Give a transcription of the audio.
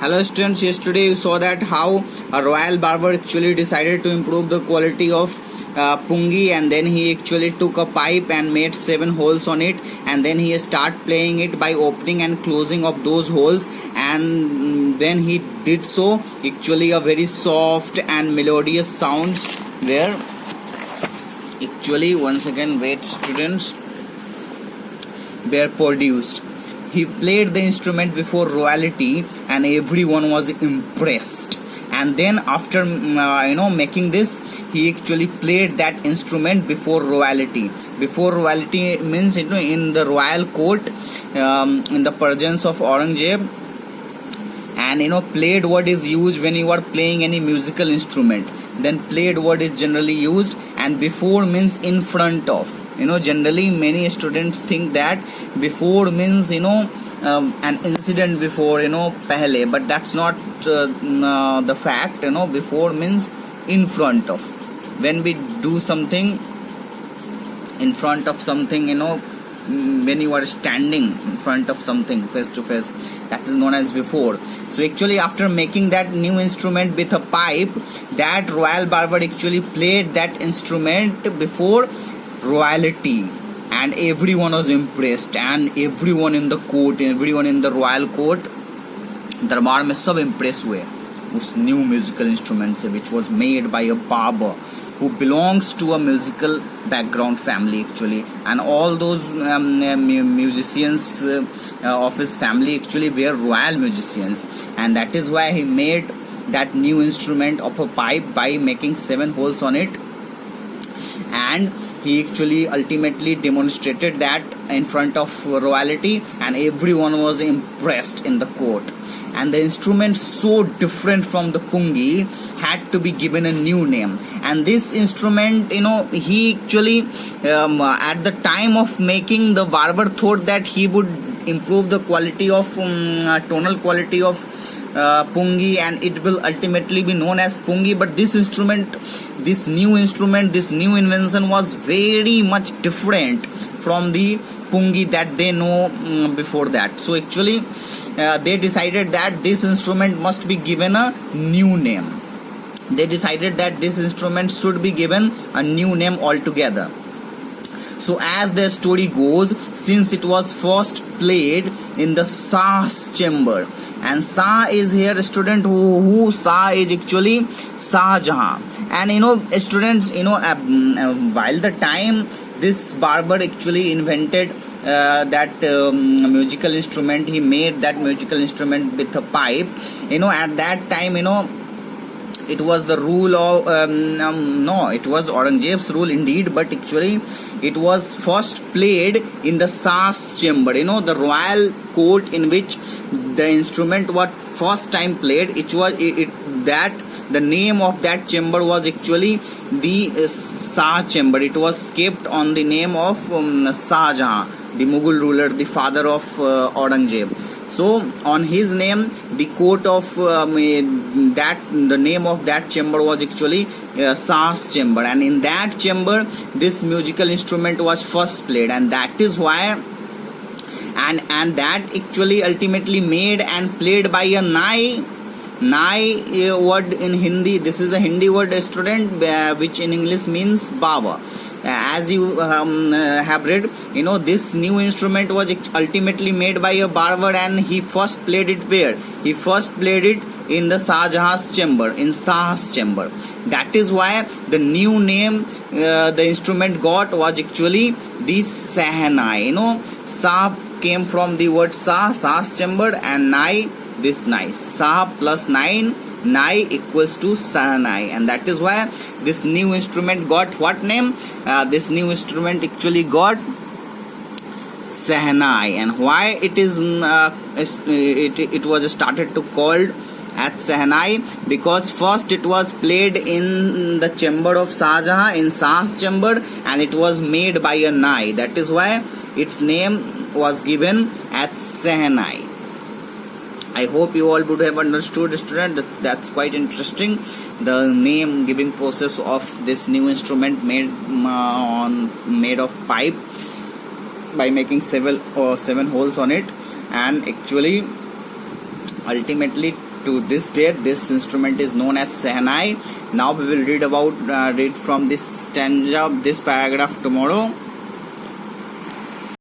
Hello students, yesterday you saw that how a royal barber actually decided to improve the quality of pungi, and then he actually took a pipe and made 7 holes on it, and then he start playing it by opening and closing of those holes. And when he did so, actually a very soft and melodious sounds were actually, once again wait students, were produced. He played the instrument before royalty and everyone was impressed. And then after making this, he actually played that instrument before royalty. Before royalty means in the royal court, in the presence of Aurangzeb. And played word is used when you are playing any musical instrument. Then played word is generally used, and before means in front of. Generally many students think that before means an incident before, pehle, but that's not the fact. Before means in front of. When we do something in front of something, when you are standing in front of something face to face, that is known as before. So actually after making that new instrument with a pipe, that royal barber actually played that instrument before royalty, and everyone was impressed, and everyone in the court, everyone in the royal court दरबार में सब impressed हुए उस new musical instrument से, which was made by a barber who belongs to a musical background family actually, and all those musicians of his family actually were royal musicians, and that is why he made that new instrument of a pipe by making 7 holes on it. And he actually ultimately demonstrated that in front of royalty, and everyone was impressed in the court. And the instrument, so different from the pungi, had to be given a new name. And this instrument, he actually at the time of making, the barber thought that he would improve the quality of tonal quality of pungi, and it will ultimately be known as pungi. But this instrument, this new invention was very much different from the pungi that they know before that. So actually they decided that this instrument must be given a new name. They decided that this instrument should be given a new name altogether. So as the story goes, since it was first played in the Shah's chamber, and Shah is here student, who Shah is actually Shah Jahan. And students, while the time this barber actually invented that musical instrument, he made that musical instrument with a pipe. At that time, it was the rule of no, it was Aurangzeb's rule indeed, but actually it was first played in the Shah's chamber, the royal court in which the instrument was first time played. It was that the name of that chamber was actually the Shah chamber. It was kept on the name of Shah Jahan, the Mughal ruler, the father of Aurangzeb. So on his name, the court of the name of that chamber was actually Shah's chamber, and in that chamber this musical instrument was first played, and that is why, and that actually ultimately made and played by a nai word in Hindi. This is a Hindi word, student, which in English means baba. As you have read, this new instrument was ultimately made by a barber, and he first played it where? He first played it in the Shah Jahan's chamber, in Shah's chamber. That is why the new name the instrument got was actually the Sahanai. Shah came from the word Shah, Shah's chamber, and Nai, this Nai. Shah plus 9, Nai equals to Sahanai, and that is why this new instrument got what name? This new instrument actually got Sahanai. And why it is it was started to called at Sahanai? Because first it was played in the chamber of Shah Jahan, in Shah's chamber, and it was made by a Nai. That is why its name was given as Sahanai. I hope you all would have understood, student. That's quite interesting. The name giving process of this new instrument made of pipe by making 7 holes on it, and actually ultimately to this date. This instrument is known as Sehnai. Now we will read from this stanza, this paragraph tomorrow.